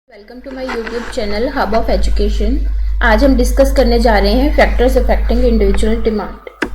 Welcome to my YouTube channel hub of education. आज हम discuss करने जा रहे हैं फैक्टर्स अफेक्टिंग इंडिविजुअल डिमांड।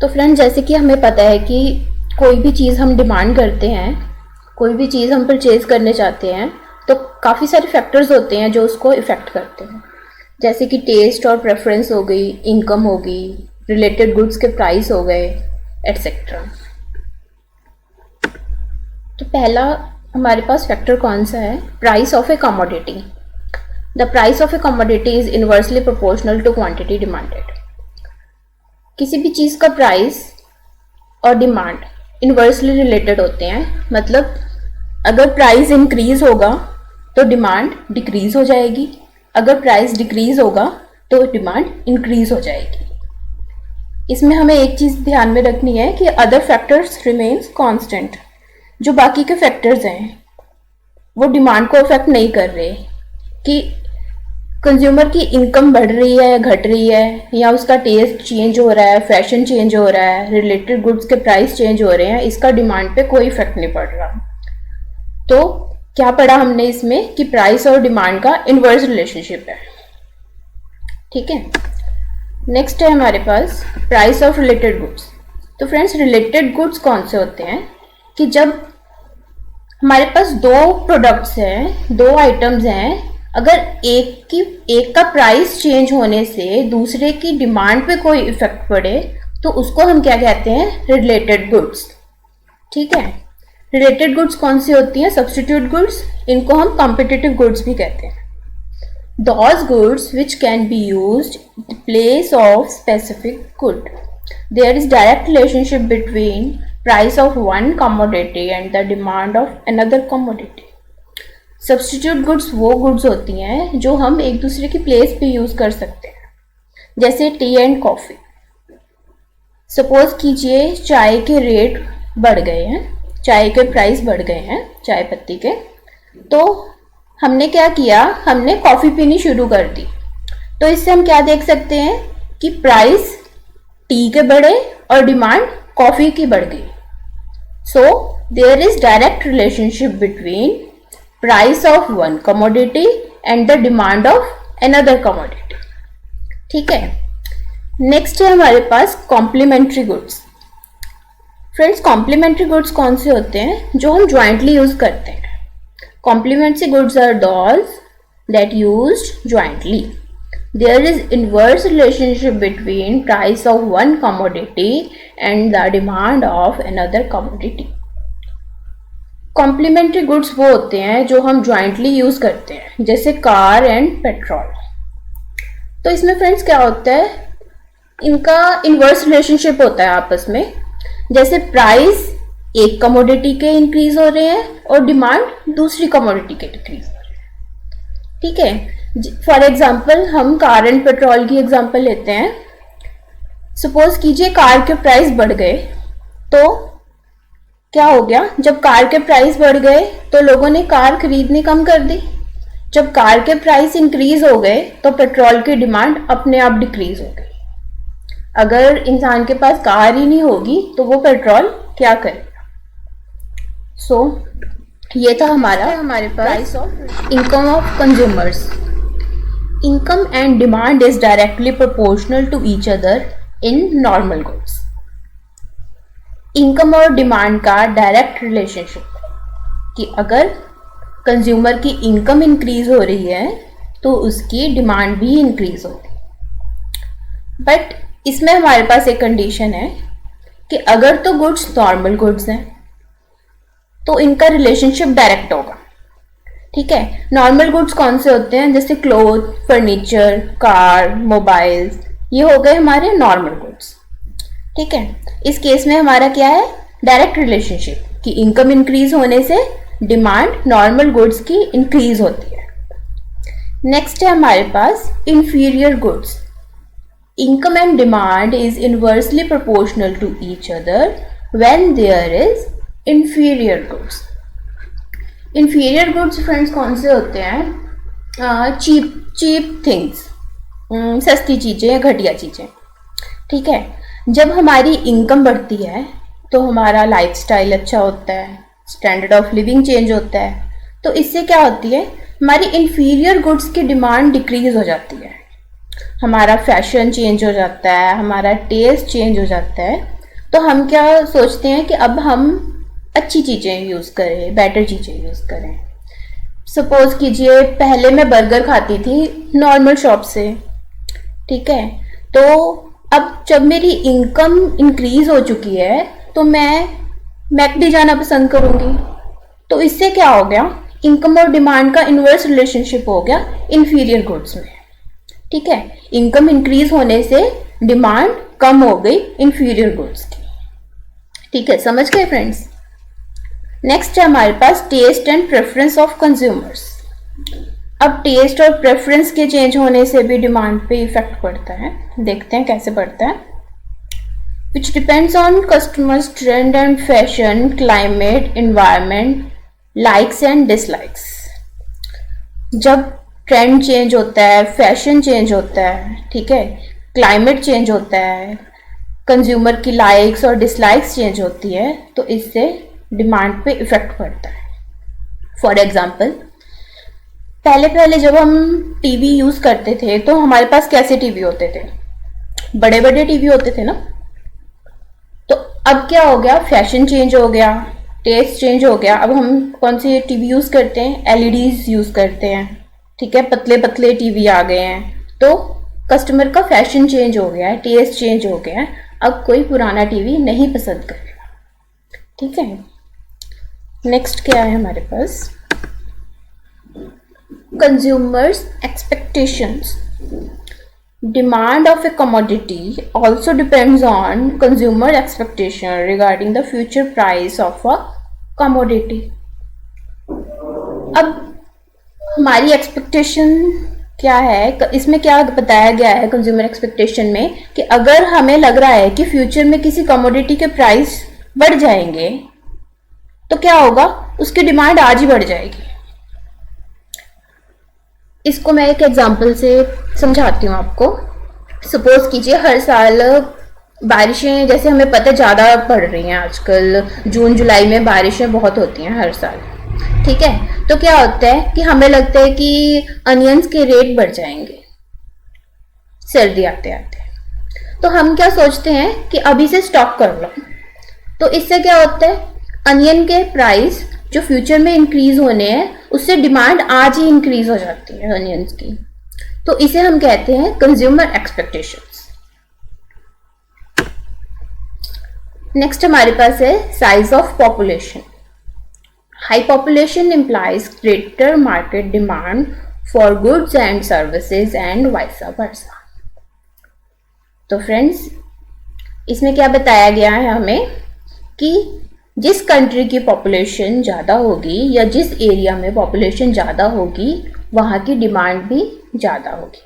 तो फ्रेंड, जैसे कि हमें पता है कि कोई भी चीज़ हम डिमांड करते हैं, कोई भी चीज़ हम परचेज करने चाहते हैं, तो काफ़ी सारे फैक्टर्स होते हैं जो उसको इफ़ेक्ट करते हैं, जैसे कि टेस्ट और प्रेफरेंस हो गई, इनकम हो गई, रिलेटेड गुड्स के प्राइस हो गए, एट्सेट्रा। तो पहला हमारे पास फैक्टर कौन सा है? Price of a commodity. The price of a commodity is inversely proportional to quantity demanded. किसी भी चीज़ का प्राइस और डिमांड इनवर्सली रिलेटेड होते हैं, मतलब अगर प्राइस इंक्रीज होगा तो डिमांड डिक्रीज हो जाएगी, अगर प्राइस डिक्रीज होगा तो डिमांड इंक्रीज हो जाएगी। इसमें हमें एक चीज़ ध्यान में रखनी है कि अदर फैक्टर्स रिमेन्स कांस्टेंट। जो बाकी के फैक्टर्स हैं वो डिमांड को अफेक्ट नहीं कर रहे कि कंज्यूमर की इनकम बढ़ रही है या घट रही है, या उसका टेस्ट चेंज हो रहा है, फैशन चेंज हो रहा है, रिलेटेड गुड्स के प्राइस चेंज हो रहे हैं, इसका डिमांड पे कोई इफेक्ट नहीं पड़ रहा। तो क्या पढ़ा हमने इसमें कि प्राइस और डिमांड का इनवर्स रिलेशनशिप है। ठीक है, नेक्स्ट है हमारे पास प्राइस ऑफ रिलेटेड गुड्स। तो फ्रेंड्स, रिलेटेड गुड्स कौन से होते हैं कि जब हमारे पास दो प्रोडक्ट्स हैं, दो आइटम्स हैं, अगर एक का प्राइस चेंज होने से दूसरे की डिमांड पे कोई इफेक्ट पड़े तो उसको हम क्या कहते हैं? Related goods. ठीक है, रिलेटेड गुड्स कौन सी होती हैं? Substitute goods. इनको हम कॉम्पिटिटिव गुड्स भी कहते हैं। Those goods which can be used in place of specific good. There is direct relationship between price of one commodity and the demand of another commodity. Substitute goods वो goods होती हैं जो हम एक दूसरे की प्लेस पे यूज कर सकते हैं, जैसे टी एंड कॉफी। सपोज कीजिए चाय के रेट बढ़ गए हैं, चाय के प्राइस बढ़ गए हैं, चाय पत्ती के, तो हमने क्या किया? हमने कॉफी पीनी शुरू कर दी। तो इससे हम क्या देख सकते हैं कि प्राइस टी के बढ़े और डिमांड कॉफी की बढ़ गई। So there is direct relationship between price of one commodity and the demand of another commodity. ठीक है, नेक्स्ट है हमारे पास complementary goods. Friends, complementary goods कौन से होते हैं? जो हम ज्वाइंटली यूज करते हैं। Complementary goods are those that used jointly. There is inverse relationship between price of one commodity and the demand of another commodity. Complementary goods वो होते हैं जो हम jointly use करते हैं, जैसे कार एंड पेट्रोल। तो इसमें फ्रेंड्स क्या होता है? इनका इनवर्स रिलेशनशिप होता है आपस में। जैसे प्राइस एक कमोडिटी के इंक्रीज हो रहे हैं और डिमांड दूसरी कमोडिटी के डिक्रीज हो रहे हैं। ठीक है, फॉर एग्जाम्पल हम कार एंड पेट्रोल की एग्जाम्पल लेते हैं। सपोज कीजिए कार के प्राइस बढ़ गए, तो क्या हो गया? जब कार के प्राइस बढ़ गए तो लोगों ने कार खरीदनी कम कर दी। जब कार के प्राइस इंक्रीज हो गए तो पेट्रोल की डिमांड अपने आप डिक्रीज हो गई। अगर इंसान के पास कार ही नहीं होगी तो वो पेट्रोल क्या करेगा? ये था हमारे पास price of income of consumers. Income and demand is directly proportional to each other in normal goods. Income और डिमांड का डायरेक्ट रिलेशनशिप कि अगर कंज्यूमर की इनकम इंक्रीज हो रही है तो उसकी डिमांड भी इंक्रीज होगी। बट इसमें हमारे पास एक कंडीशन है कि अगर तो गुड्स नॉर्मल गुड्स हैं तो इनका रिलेशनशिप डायरेक्ट होगा। ठीक है, नॉर्मल गुड्स कौन से होते हैं? जैसे क्लोथ, फर्नीचर, कार, मोबाइल्स, ये हो गए हमारे नॉर्मल गुड्स। ठीक है, इस केस में हमारा क्या है? डायरेक्ट रिलेशनशिप कि इनकम इंक्रीज होने से डिमांड नॉर्मल गुड्स की इंक्रीज होती है। नेक्स्ट है हमारे पास inferior goods. Income and demand is inversely proportional to each other when there is inferior goods. Inferior goods friends कौन से होते हैं? चीप थिंग्स, सस्ती चीज़ें या घटिया चीज़ें। ठीक है, जब हमारी इनकम बढ़ती है तो हमारा लाइफस्टाइल अच्छा होता है, स्टैंडर्ड ऑफ लिविंग चेंज होता है, तो इससे क्या होती है? हमारी इंफीरियर गुड्स की डिमांड डिक्रीज हो जाती है, हमारा फैशन चेंज हो जाता है, हमारा टेस्ट चेंज हो जाता है। तो हम क्या सोचते हैं कि अब हम अच्छी चीज़ें यूज़ करें, बेटर चीज़ें यूज़ करें। सपोज कीजिए पहले मैं बर्गर खाती थी नॉर्मल शॉप से, ठीक है, तो अब जब मेरी इनकम इंक्रीज हो चुकी है तो मैं मैकडी जाना पसंद करूंगी। तो इससे क्या हो गया, इनकम और डिमांड का इनवर्स रिलेशनशिप हो गया इंफीरियर गुड्स में, ठीक है। इनकम इंक्रीज होने से डिमांड कम हो गई इंफीरियर गुड्स की, ठीक है, समझ गए फ्रेंड्स। नेक्स्ट है हमारे पास taste and preference of consumers. अब टेस्ट और प्रेफरेंस के चेंज होने से भी डिमांड पे इफेक्ट पड़ता है, देखते हैं कैसे पड़ता है। Which depends on customers trend and fashion, climate, environment, likes and dislikes. जब ट्रेंड चेंज होता है, फैशन चेंज होता है, ठीक है, क्लाइमेट चेंज होता है, कंज्यूमर की लाइक्स और डिसलाइक्स चेंज होती है, तो इससे डिमांड पे इफेक्ट पड़ता है। फॉर एग्जाम्पल, पहले जब हम टीवी यूज करते थे तो हमारे पास कैसे टीवी होते थे, बड़े बड़े टीवी होते थे ना। तो अब क्या हो गया, फैशन चेंज हो गया, टेस्ट चेंज हो गया। अब हम कौन सी टीवी यूज करते हैं, एलईडीज यूज करते हैं, ठीक है, पतले पतले टीवी आ गए हैं। तो कस्टमर का फैशन चेंज हो गया है, टेस्ट चेंज हो गया है, अब कोई पुराना टीवी नहीं पसंद करेगा, ठीक है। नेक्स्ट क्या है हमारे पास, consumers expectations. Demand of a commodity also depends on consumer expectation regarding the future price of a commodity. अब हमारी एक्सपेक्टेशन क्या है, इसमें क्या बताया गया है कंज्यूमर एक्सपेक्टेशन में, कि अगर हमें लग रहा है कि फ्यूचर में किसी कमोडिटी के प्राइस बढ़ जाएंगे तो क्या होगा, उसकी डिमांड आज ही बढ़ जाएगी। इसको मैं एक एग्जांपल से समझाती हूँ आपको। सपोज कीजिए हर साल बारिशें, जैसे हमें पता है ज़्यादा पड़ रही हैं आजकल, जून जुलाई में बारिशें बहुत होती हैं हर साल, ठीक है। तो क्या होता है कि हमें लगता है कि अनियंस के रेट बढ़ जाएंगे सर्दी आते आते, तो हम क्या सोचते हैं कि अभी से स्टॉक कर लो। तो इससे क्या होता है, अनियन के प्राइस जो फ्यूचर में इंक्रीज होने हैं उससे डिमांड आज ही इंक्रीज हो जाती है अनियंस की। तो इसे हम कहते हैं कंज्यूमर एक्सपेक्टेशंस। नेक्स्ट हमारे पास है size of population. High population implies greater market demand for goods and services and vice versa. तो फ्रेंड्स, इसमें क्या बताया गया है हमें कि जिस कंट्री की पॉपुलेशन ज़्यादा होगी या जिस एरिया में पॉपुलेशन ज़्यादा होगी वहाँ की डिमांड भी ज़्यादा होगी,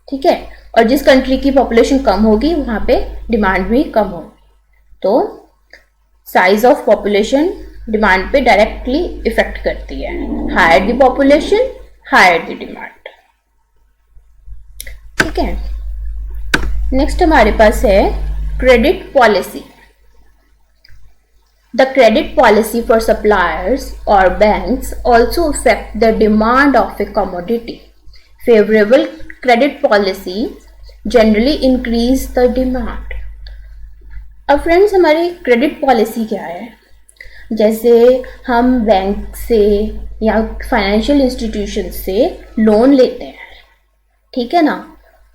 ठीक है, और जिस कंट्री की पॉपुलेशन कम होगी वहाँ पे डिमांड भी कम होगी। तो साइज ऑफ पॉपुलेशन डिमांड पे डायरेक्टली इफेक्ट करती है। Higher the population higher the demand, ठीक है। नेक्स्ट हमारे पास है credit policy. The credit policy for suppliers or banks also affect the demand of a commodity. Favorable credit policy generally increase the demand. अब friends, हमारी credit policy क्या है, जैसे हम बैंक से या फाइनेंशियल इंस्टीट्यूशन से लोन लेते हैं, ठीक है ना।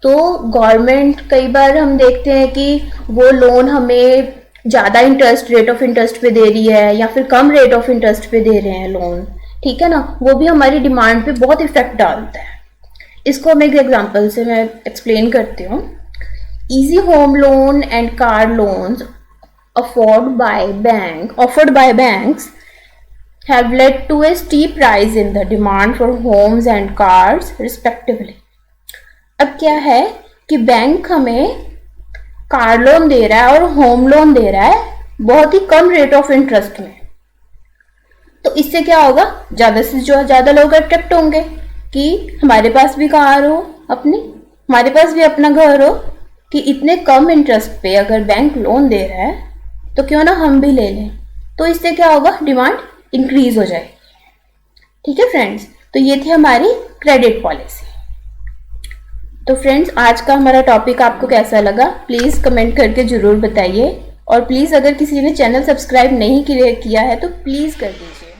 तो गवर्नमेंट, कई बार हम देखते हैं कि वो लोन हमें ज़्यादा इंटरेस्ट, रेट ऑफ इंटरेस्ट पे दे रही है या फिर कम रेट ऑफ इंटरेस्ट पे दे रहे हैं लोन, ठीक है ना, वो भी हमारी डिमांड पे बहुत इफेक्ट डालता है। इसको हम एक एग्जांपल से मैं एक्सप्लेन करती हूँ। Easy home loan and car loans offered by banks have led to a steep rise in the demand for homes and cars respectively. अब क्या है कि बैंक हमें कार लोन दे रहा है और होम लोन दे रहा है बहुत ही कम रेट ऑफ इंटरेस्ट में। तो इससे क्या होगा, ज़्यादा से ज़्यादा लोग अट्रैक्ट होंगे कि हमारे पास भी कार हो अपनी, हमारे पास भी अपना घर हो, कि इतने कम इंटरेस्ट पे अगर बैंक लोन दे रहा है तो क्यों ना हम भी ले लें। तो इससे क्या होगा, डिमांड इंक्रीज हो जाएगी, ठीक है फ्रेंड्स। तो ये थी हमारी क्रेडिट पॉलिसी। तो फ्रेंड्स, आज का हमारा टॉपिक आपको कैसा लगा प्लीज़ कमेंट करके ज़रूर बताइए, और प्लीज़ अगर किसी ने चैनल सब्सक्राइब नहीं किया है तो प्लीज़ कर दीजिए।